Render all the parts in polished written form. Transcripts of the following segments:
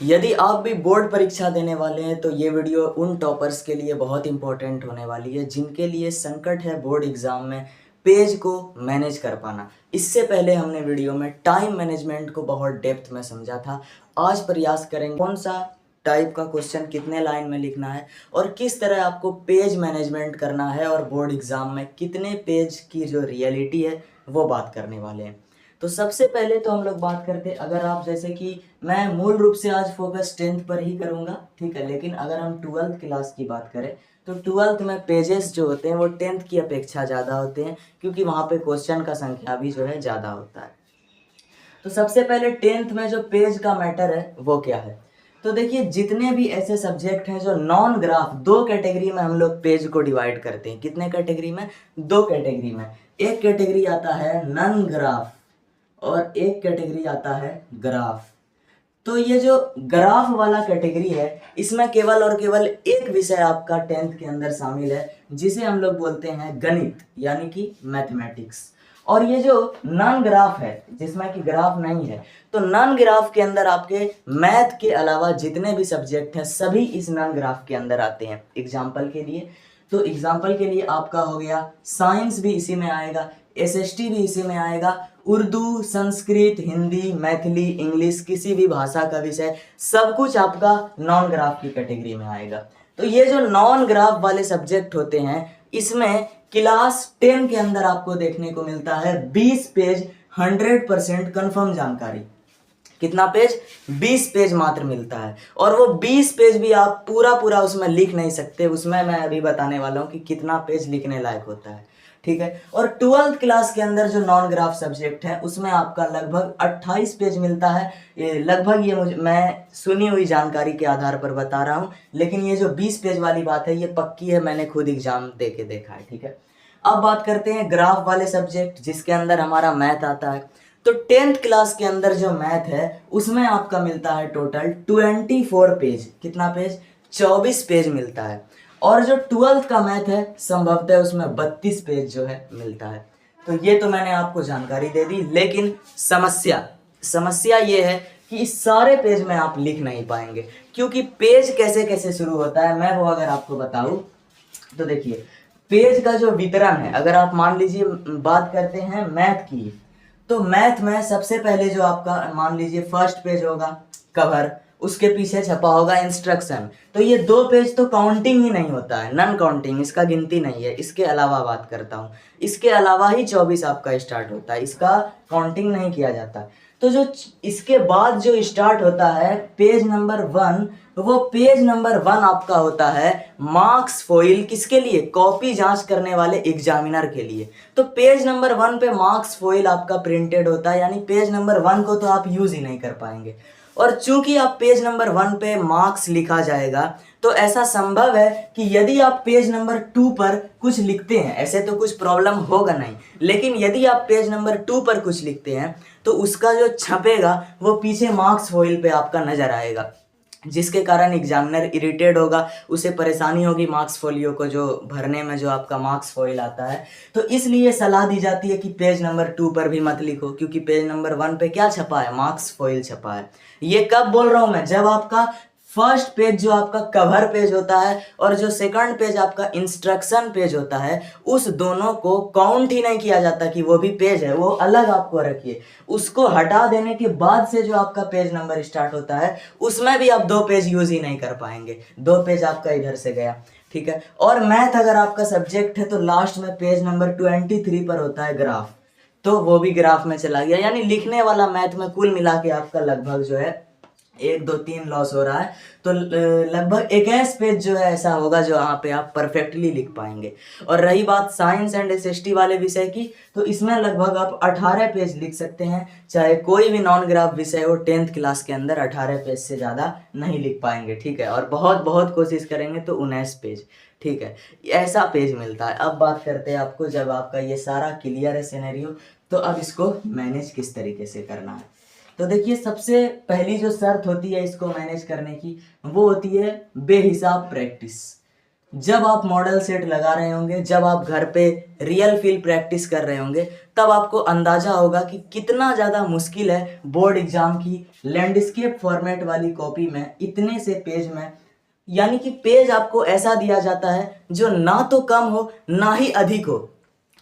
यदि आप भी बोर्ड परीक्षा देने वाले हैं तो ये वीडियो उन टॉपर्स के लिए बहुत इंपॉर्टेंट होने वाली है जिनके लिए संकट है बोर्ड एग्ज़ाम में पेज को मैनेज कर पाना। इससे पहले हमने वीडियो में टाइम मैनेजमेंट को बहुत डेप्थ में समझा था। आज प्रयास करेंगे कौन सा टाइप का क्वेश्चन कितने लाइन में लिखना है और किस तरह आपको पेज मैनेजमेंट करना है और बोर्ड एग्ज़ाम में कितने पेज की जो रियलिटी है वो बात करने वाले हैं। तो सबसे पहले तो हम लोग बात करते हैं, अगर आप जैसे कि मैं मूल रूप से आज फोकस 10th पर ही करूँगा, ठीक है, लेकिन अगर हम 12th क्लास की बात करें तो 12th में पेजेस जो होते हैं वो 10th की अपेक्षा ज़्यादा होते हैं क्योंकि वहाँ पे क्वेश्चन का संख्या भी जो है ज़्यादा होता है। तो सबसे पहले 10th में जो पेज का मैटर है वो क्या है, तो देखिए जितने भी ऐसे सब्जेक्ट हैं जो नॉन ग्राफ, दो कैटेगरी में हम लोग पेज को डिवाइड करते हैं। कितने कैटेगरी में? दो कैटेगरी में। एक कैटेगरी आता है नॉन ग्राफ और एक कैटेगरी आता है ग्राफ। तो ये जो ग्राफ वाला कैटेगरी है इसमें केवल और केवल एक विषय आपका 10th के अंदर शामिल है जिसे हम लोग बोलते हैं गणित, यानी कि मैथमेटिक्स। और ये जो नॉन ग्राफ है जिसमें कि ग्राफ नहीं है, तो नॉन ग्राफ के अंदर आपके मैथ के अलावा जितने भी सब्जेक्ट हैं सभी इस नॉन ग्राफ के अंदर आते हैं। एग्जाम्पल के लिए, तो एग्जाम्पल के लिए आपका हो गया साइंस भी इसी में आएगा, एसएसटी भी इसी में आएगा, उर्दू, संस्कृत, हिंदी, मैथिली, इंग्लिश, किसी भी भाषा का विषय, सब कुछ आपका नॉन ग्राफ की कैटेगरी में आएगा। तो ये जो नॉन ग्राफ वाले सब्जेक्ट होते हैं इसमें क्लास 10 के अंदर आपको देखने को मिलता है 20 पेज 100% कंफर्म जानकारी। कितना पेज? 20 पेज मात्र मिलता है। और वो 20 पेज भी आप पूरा पूरा उसमें लिख नहीं सकते, उसमें मैं अभी बताने वाला हूँ कि कितना पेज लिखने लायक होता है, ठीक है। और 12th क्लास के अंदर जो नॉन ग्राफ सब्जेक्ट है उसमें आपका लगभग 28 पेज मिलता है। ये लगभग, ये मुझे मैं सुनी हुई जानकारी के आधार पर बता रहा हूँ, लेकिन ये जो 20 पेज वाली बात है ये पक्की है, मैंने खुद एग्जाम दे के देखा है, ठीक है। अब बात करते हैं ग्राफ वाले सब्जेक्ट जिसके अंदर हमारा मैथ आता है। तो 10th क्लास के अंदर जो मैथ है उसमें आपका मिलता है टोटल 24 पेज। कितना पेज? 24 पेज मिलता है। और जो 12th का मैथ है संभवतः उसमें 32 पेज जो है मिलता है। तो ये तो मैंने आपको जानकारी दे दी, लेकिन समस्या ये है कि इस सारे पेज में आप लिख नहीं पाएंगे क्योंकि पेज कैसे कैसे शुरू होता है मैं वो अगर आपको बताऊं तो देखिए, पेज का जो वितरण है, अगर आप मान लीजिए बात करते हैं मैथ की, तो मैथ में सबसे पहले जो आपका मान लीजिए फर्स्ट पेज होगा कवर, उसके पीछे छपा होगा इंस्ट्रक्शन। तो ये दो पेज तो काउंटिंग ही नहीं होता है, नॉन काउंटिंग, इसका गिनती नहीं है। इसके अलावा बात करता हूँ, इसके अलावा ही 24 आपका स्टार्ट होता है, इसका काउंटिंग नहीं किया जाता। तो जो इसके बाद जो स्टार्ट होता है पेज नंबर 1, वो पेज नंबर 1 आपका होता है मार्क्स फॉइल। किसके लिए? कॉपी जांच करने वाले एग्जामिनर के लिए। तो पेज नंबर 1 पे मार्क्स फॉइल आपका प्रिंटेड होता है, यानी पेज नंबर 1 को तो आप यूज ही नहीं कर पाएंगे। और चूंकि आप पेज नंबर 1 पे मार्क्स लिखा जाएगा तो ऐसा संभव है कि यदि आप पेज नंबर 2 पर कुछ लिखते हैं, ऐसे तो कुछ प्रॉब्लम होगा नहीं, लेकिन यदि आप पेज नंबर 2 पर कुछ लिखते हैं तो उसका जो छपेगा वो पीछे मार्क्स फॉइल पे आपका नजर आएगा, जिसके कारण एग्जामिनर इरिटेट होगा, उसे परेशानी होगी मार्क्स फोलियो को जो भरने में जो आपका मार्क्स फॉइल आता है। तो इसलिए सलाह दी जाती है कि पेज नंबर 2 पर भी मत लिखो, क्योंकि पेज नंबर 1 पे क्या छपा है? मार्क्स फॉइल छपा है। ये कब बोल रहा हूं मैं? जब आपका फर्स्ट पेज जो आपका कवर पेज होता है और जो सेकंड पेज आपका इंस्ट्रक्शन पेज होता है, उस दोनों को काउंट ही नहीं किया जाता कि वो भी पेज है, वो अलग आपको रखिए। उसको हटा देने के बाद से जो आपका पेज नंबर स्टार्ट होता है उसमें भी आप 2 पेज यूज ही नहीं कर पाएंगे, 2 पेज आपका इधर से गया, ठीक है। और मैथ अगर आपका सब्जेक्ट है तो लास्ट में पेज नंबर 23 पर होता है ग्राफ, तो वो भी ग्राफ में चला गया, यानी लिखने वाला मैथ में कुल मिला के आपका लगभग जो है 1 2 3 लॉस हो रहा है। तो लगभग 21 पेज जो है ऐसा होगा जो यहाँ पे आप परफेक्टली लिख पाएंगे। और रही बात साइंस एंड एसएसटी वाले विषय की, तो इसमें लगभग आप 18 पेज लिख सकते हैं, चाहे कोई भी नॉन ग्राफ विषय हो। 10th क्लास के अंदर 18 पेज से ज़्यादा नहीं लिख पाएंगे, ठीक है। और बहुत बहुत कोशिश करेंगे तो 19 पेज, ठीक है, ऐसा पेज मिलता है। अब बात करते हैं आपको, जब आपका ये सारा क्लियर है सिनेरियो, तो अब इसको मैनेज किस तरीके से करना है। तो देखिए, सबसे पहली जो शर्त होती है इसको मैनेज करने की वो होती है बेहिसाब प्रैक्टिस। जब आप मॉडल सेट लगा रहे होंगे, जब आप घर पे रियल फील प्रैक्टिस कर रहे होंगे, तब आपको अंदाजा होगा कि कितना ज़्यादा मुश्किल है बोर्ड एग्जाम की लैंडस्केप फॉर्मेट वाली कॉपी में इतने से पेज में। यानी कि पेज आपको ऐसा दिया जाता है जो ना तो कम हो ना ही अधिक हो।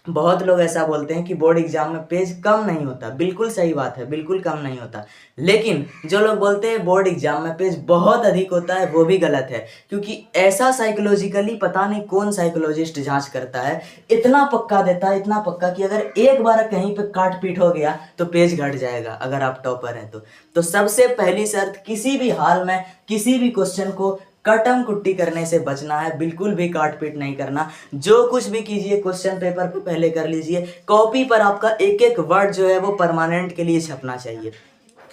बहुत लोग ऐसा बोलते हैं कि बोर्ड एग्जाम में पेज कम नहीं होता, बिल्कुल सही बात है, बिल्कुल कम नहीं होता। लेकिन जो लोग बोलते हैं बोर्ड एग्जाम में पेज बहुत अधिक होता है, वो भी गलत है। क्योंकि ऐसा साइकोलॉजिकली पता नहीं कौन साइकोलॉजिस्ट जांच करता है, इतना पक्का देता है, इतना पक्का कि अगर एक बार कहीं पे काट पीट हो गया तो पेज घट जाएगा अगर आप टॉपर हैं तो सबसे पहली शर्त, किसी भी हाल में किसी भी क्वेश्चन को कटम कुट्टी करने से बचना है, बिल्कुल भी काट पीट नहीं करना। जो कुछ भी कीजिए क्वेश्चन पेपर पे पहले कर लीजिए। कॉपी पर आपका एक एक वर्ड जो है वो परमानेंट के लिए छपना चाहिए,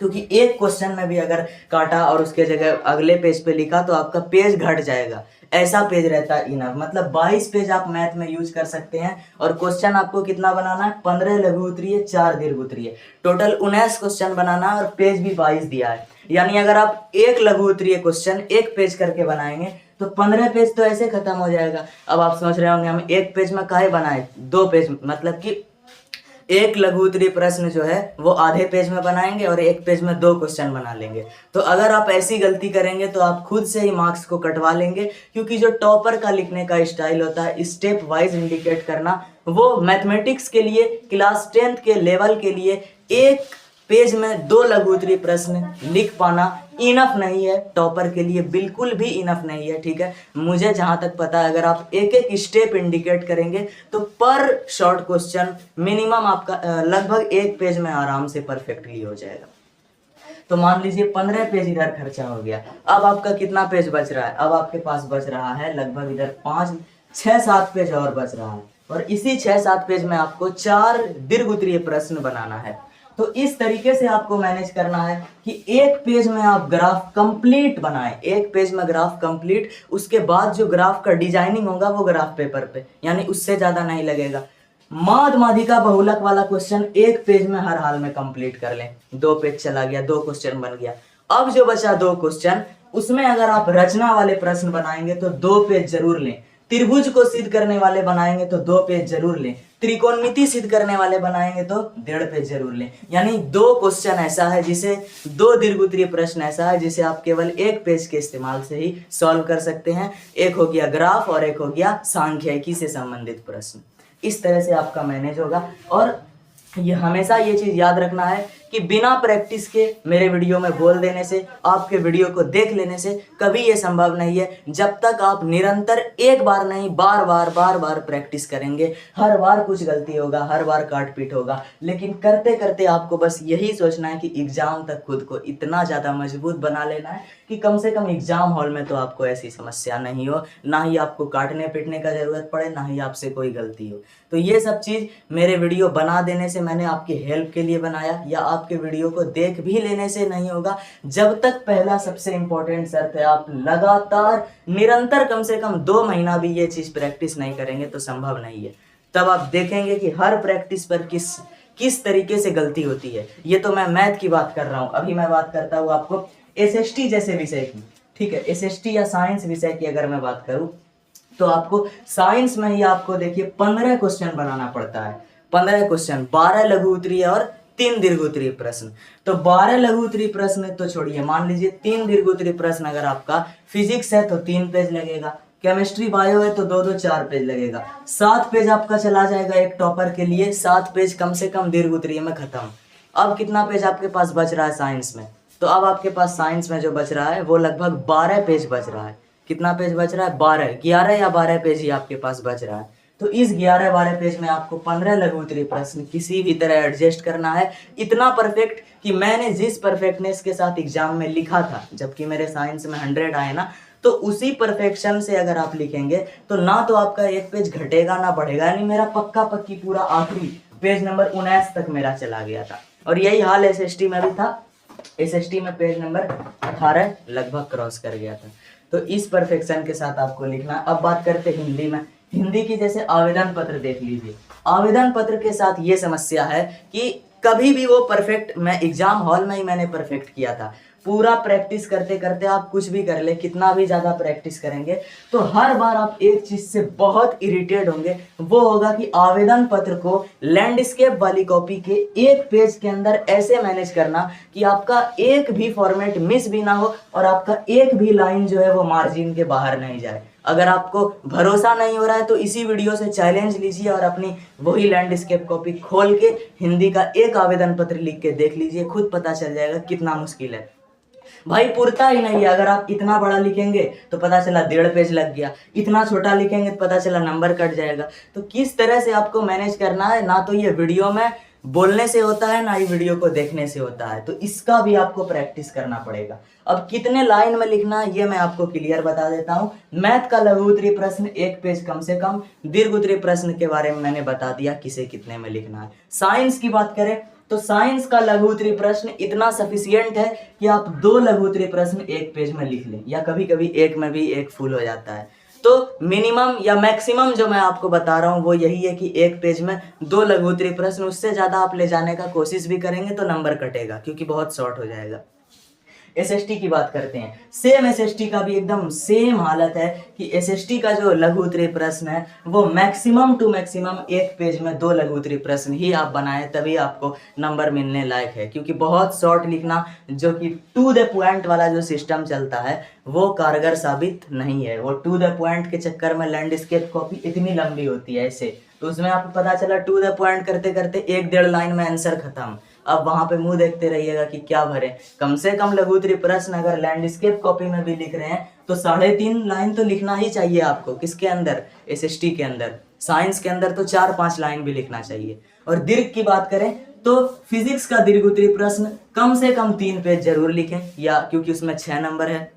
क्योंकि एक क्वेश्चन में भी अगर काटा और उसके जगह अगले पेज पे लिखा तो आपका पेज घट जाएगा। ऐसा पेज रहता है इनफ, मतलब 22 पेज आप मैथ में यूज कर सकते हैं। और क्वेश्चन आपको कितना बनाना है, 15 लघु उत्तरीय 4 दीर्घ उत्तरीय, टोटल 19 क्वेश्चन बनाना है और पेज भी 22 दिया है। यानी अगर आप एक लघु उत्तरीय क्वेश्चन एक पेज करके बनाएंगे तो 15 पेज तो ऐसे खत्म हो जाएगा। अब आप सोच रहे होंगे हम एक पेज में काहे बनाए, 2 पेज, मतलब कि एक लघु उत्तरीय प्रश्न जो है वो आधे पेज में बनाएंगे और एक पेज में 2 क्वेश्चन बना लेंगे। तो अगर आप ऐसी गलती करेंगे तो आप खुद से ही मार्क्स को कटवा लेंगे, क्योंकि जो टॉपर का लिखने का स्टाइल होता है स्टेप वाइज इंडिकेट करना, वो मैथमेटिक्स के लिए क्लास 10th के लेवल के लिए एक पेज में 2 लघु उत्तरीय प्रश्न लिख पाना इनफ नहीं है, टॉपर के लिए बिल्कुल भी इनफ नहीं है। ठीक है, मुझे जहां तक पता है अगर आप एक एक स्टेप इंडिकेट करेंगे तो पर शॉर्ट क्वेश्चन मिनिमम आपका लगभग एक पेज में आराम से परफेक्टली हो जाएगा। तो मान लीजिए 15 पेज इधर खर्चा हो गया, अब आपका कितना पेज बच रहा है, अब आपके पास बच रहा है लगभग इधर 5 6 7 पेज और बच रहा है। और इसी 6 7 पेज में आपको 4 दीर्घ उत्तरीय प्रश्न बनाना है। तो इस तरीके से आपको मैनेज करना है कि एक पेज में आप ग्राफ कंप्लीट बनाएं, एक पेज में ग्राफ कंप्लीट, उसके बाद जो ग्राफ का डिजाइनिंग होगा वो ग्राफ पेपर पे, यानी उससे ज्यादा नहीं लगेगा। माद माध्यिका बहुलक वाला क्वेश्चन एक पेज में हर हाल में कंप्लीट कर लें, 2 पेज चला गया, 2 क्वेश्चन बन गया। अब जो बचा 2 क्वेश्चन, उसमें अगर आप रचना वाले प्रश्न बनाएंगे तो 2 पेज जरूर लें, त्रिभुज को सिद्ध करने वाले बनाएंगे तो 2 पेज जरूर लें, त्रिकोणमिति सिद्ध करने वाले बनाएंगे तो 1.5 पेज जरूर लें। यानी 2 क्वेश्चन ऐसा है जिसे 2 दीर्घ उत्तरीय प्रश्न ऐसा है जिसे आप केवल एक पेज के इस्तेमाल से ही सॉल्व कर सकते हैं। एक हो गया ग्राफ और एक हो गया सांख्यिकी से संबंधित प्रश्न। इस तरह से आपका मैनेज होगा। और ये हमेशा ये चीज याद रखना है कि बिना प्रैक्टिस के मेरे वीडियो में बोल देने से, आपके वीडियो को देख लेने से कभी ये संभव नहीं है। जब तक आप निरंतर एक बार नहीं बार बार प्रैक्टिस करेंगे, हर बार कुछ गलती होगा, हर बार काट पीट होगा, लेकिन करते करते आपको बस यही सोचना है कि एग्जाम तक खुद को इतना ज़्यादा मजबूत बना लेना है कि कम से कम एग्जाम हॉल में तो आपको ऐसी समस्या नहीं हो, ना ही आपको काटने पीटने का ज़रूरत पड़े, ना ही आपसे कोई गलती हो। तो ये सब चीज़ मेरे वीडियो बना देने से मैंने आपकी हेल्प के लिए बनाया, या आपके वीडियो को देख भी लेने से नहीं होगा। जब तक पहला सबसे इंपॉर्टेंट शर्त है आप लगातार निरंतर कम से कम 2 महीना भी ये चीज़ प्रैक्टिस नहीं करेंगे तो संभव नहीं है। तब आप देखेंगे कि हर प्रैक्टिस पर किस तरीके से गलती होती है। ये तो मैं मैथ की बात कर रहा हूँ, अभी मैं बात करता हूँ आपको एसएसटी जैसे विषय की। ठीक है, एसएसटी या साइंस विषय की अगर मैं बात करूँ तो आपको साइंस में ही आपको देखिए 15 क्वेश्चन बनाना पड़ता है। 15 क्वेश्चन, 12 लघु उत्तरीय और 3 दीर्घ उत्तरीय प्रश्न। तो 12 लघु उत्तरीय प्रश्न तो छोड़िए, मान लीजिए 3 दीर्घ उत्तरीय प्रश्न अगर आपका फिजिक्स है तो 3 पेज लगेगा, केमिस्ट्री बायो है तो 2 4 पेज लगेगा, 7 पेज आपका चला जाएगा एक टॉपर के लिए। 7 पेज कम से कम दीर्घ उत्तरीय में खत्म। अब कितना पेज आपके पास बच रहा है साइंस में, तो अब आपके पास साइंस में जो बच रहा है वो लगभग 12 पेज बच रहा है। कितना पेज बच रहा है, 11 या 12 पेज ही आपके पास बच रहा है। तो इस 11-12 पेज में आपको 15 लघु उत्तरीय प्रश्न किसी भी तरह एडजस्ट करना है, इतना परफेक्ट कि मैंने जिस परफेक्टनेस के साथ एग्जाम में लिखा था, जबकि मेरे साइंस में 100 आए ना, तो उसी परफेक्शन से अगर आप लिखेंगे तो ना तो आपका एक पेज घटेगा ना बढ़ेगा। यानी मेरा पक्का पक्की पूरा आखिरी पेज नंबर 19 तक मेरा चला गया था। और यही हाल एसएसटी में भी था, एसएसटी में पेज नंबर 18 लगभग क्रॉस कर गया था। तो इस परफेक्शन के साथ आपको लिखना। अब बात करते हैं हिंदी में। हिंदी की जैसे आवेदन पत्र देख लीजिए। आवेदन पत्र के साथ ये समस्या है कि कभी भी वो परफेक्ट, मैं एग्जाम हॉल में ही मैंने परफेक्ट किया था, पूरा प्रैक्टिस करते करते आप कुछ भी कर ले, कितना भी ज़्यादा प्रैक्टिस करेंगे तो हर बार आप एक चीज़ से बहुत इरिटेट होंगे। वो होगा कि आवेदन पत्र को लैंडस्केप वाली कॉपी के एक पेज के अंदर ऐसे मैनेज करना कि आपका एक भी फॉर्मेट मिस भी ना हो और आपका एक भी लाइन जो है वो मार्जिन के बाहर नहीं जाए। अगर आपको भरोसा नहीं हो रहा है तो इसी वीडियो से चैलेंज लीजिए और अपनी वही लैंडस्केप कॉपी खोल के हिंदी का एक आवेदन पत्र लिख के देख लीजिए, खुद पता चल जाएगा कितना मुश्किल है। भाई पुरता ही नहीं है। अगर आप इतना बड़ा लिखेंगे तो पता चला 1.5 पेज लग गया, इतना छोटा लिखेंगे तो पता चला नंबर कट जाएगा। तो किस तरह से आपको मैनेज करना है, ना तो ये वीडियो में बोलने से होता है ना ही वीडियो को देखने से होता है, तो इसका भी आपको प्रैक्टिस करना पड़ेगा। अब कितने लाइन में लिखना है ये मैं आपको क्लियर बता देता हूँ। मैथ का लघु उत्तरीय प्रश्न एक पेज कम से कम, दीर्घ उत्तरीय प्रश्न के बारे में मैंने बता दिया किसे कितने में लिखना है। साइंस की बात करें तो साइंस का लघु उत्तरीय प्रश्न इतना सफिशियंट है कि आप 2 लघु उत्तरीय प्रश्न एक पेज में लिख लें, या कभी कभी एक में भी एक फुल हो जाता है। तो मिनिमम या मैक्सिमम जो मैं आपको बता रहा हूँ वो यही है कि एक पेज में 2 लघु उत्तरीय प्रश्न, उससे ज़्यादा आप ले जाने का कोशिश भी करेंगे तो नंबर कटेगा क्योंकि बहुत शॉर्ट हो जाएगा। एसएसटी की बात करते हैं, सेम एसएसटी का भी एकदम सेम हालत है कि एसएसटी का जो लघु उत्तरीय प्रश्न है वो मैक्सिमम टू मैक्सिमम एक पेज में 2 लघु उत्तरीय प्रश्न ही आप बनाएं, तभी आपको नंबर मिलने लायक है। क्योंकि बहुत शॉर्ट लिखना, जो कि टू द पॉइंट वाला जो सिस्टम चलता है वो कारगर साबित नहीं है। वो टू द पॉइंट के चक्कर में लैंडस्केप कॉपी इतनी लंबी होती है ऐसे, तो उसमें आपको पता चला टू द पॉइंट करते करते 1-1.5 लाइन में आंसर खत्म। अब वहां पे मुंह देखते रहिएगा कि क्या भरे। कम से कम लघु उत्तरीय प्रश्न अगर लैंडस्केप कॉपी में भी लिख रहे हैं तो 3.5 लाइन तो लिखना ही चाहिए आपको। किसके अंदर? एसएसटी के अंदर। साइंस के अंदर तो 4-5 लाइन भी लिखना चाहिए। और दीर्घ की बात करें तो फिजिक्स का दीर्घ उत्तरीय प्रश्न कम से कम 3 पेज जरूर लिखें, या क्योंकि उसमें 6 नंबर है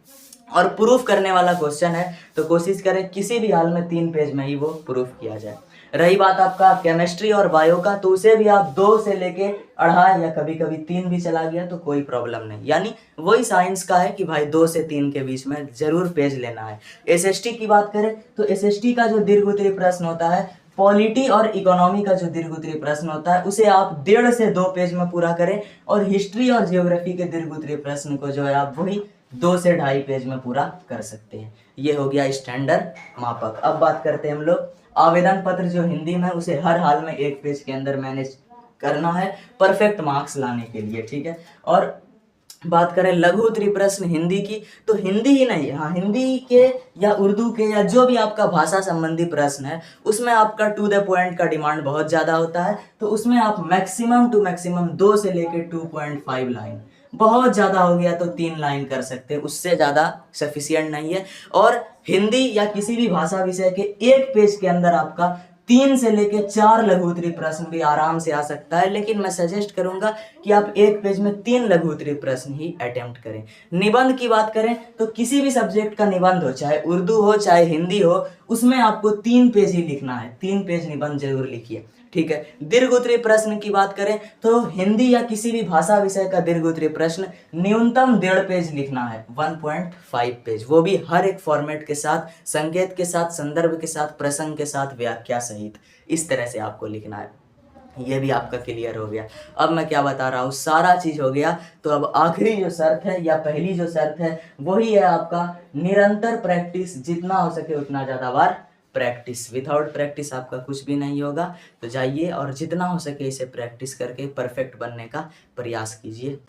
और प्रूफ करने वाला क्वेश्चन है तो कोशिश करें किसी भी हाल में 3 पेज में ही वो प्रूफ किया जाए। रही बात आपका केमिस्ट्री और बायो का, तो उसे भी आप 2 से लेके 2.5 या कभी कभी 3 भी चला गया तो कोई प्रॉब्लम नहीं। यानी वही साइंस का है कि भाई 2 से 3 के बीच में जरूर पेज लेना है। एसएसटी की बात करें तो एसएसटी का जो दीर्घ उत्तरीय प्रश्न होता है, पॉलिटी और इकोनॉमी का जो दीर्घ उत्तरीय प्रश्न होता है उसे आप 1.5 से 2 पेज में पूरा करें, और हिस्ट्री और जियोग्राफी के दीर्घ उत्तरीय प्रश्न को जो है आप वही 2 से 2.5 पेज में पूरा कर सकते हैं। ये हो गया स्टैंडर्ड मापक। अब बात करते हैं हम लोग आवेदन पत्र जो हिंदी में, उसे हर हाल में एक पेज के अंदर मैनेज करना है परफेक्ट मार्क्स लाने के लिए, ठीक है। और बात करें लघु उत्तरीय प्रश्न हिंदी की, तो हिंदी ही नहीं, हाँ हिंदी के या उर्दू के या जो भी आपका भाषा संबंधी प्रश्न है उसमें आपका टू द पॉइंट का डिमांड बहुत ज़्यादा होता है। तो उसमें आप मैक्सिमम टू मैक्सिमम 2 से लेकर 2.5 लाइन, बहुत ज़्यादा हो गया तो 3 लाइन कर सकते हैं, उससे ज़्यादा सफिशियंट नहीं है। और हिंदी या किसी भी भाषा विषय के एक पेज के अंदर आपका 3 से लेके 4 लघु उत्तरीय प्रश्न भी आराम से आ सकता है, लेकिन मैं सजेस्ट करूंगा कि आप एक पेज में 3 लघु उत्तरीय प्रश्न ही अटेम्प्ट करें। निबंध की बात करें तो किसी भी सब्जेक्ट का निबंध हो, चाहे उर्दू हो चाहे हिंदी हो, उसमें आपको 3 पेज ही लिखना है। 3 पेज निबंध जरूर लिखिए, ठीक है। दीर्घ उत्तरीय प्रश्न की बात करें तो हिंदी या किसी भी भाषा विषय का दीर्घ उत्तरीय प्रश्न न्यूनतम 1.5 पेज लिखना है, 1.5 पेज, वो भी हर एक फॉर्मेट के साथ, संकेत के साथ, संदर्भ के साथ, प्रसंग के साथ, व्याख्या सहित। इस तरह से आपको लिखना है। ये भी आपका क्लियर हो गया। अब मैं क्या बता रहा हूँ, सारा चीज हो गया। तो अब आखिरी जो शर्त है या पहली जो शर्त है वही है आपका निरंतर प्रैक्टिस, जितना हो सके उतना ज़्यादा बार प्रैक्टिस। विदाउट प्रैक्टिस आपका कुछ भी नहीं होगा। तो जाइए और जितना हो सके इसे प्रैक्टिस करके परफेक्ट बनने का प्रयास कीजिए।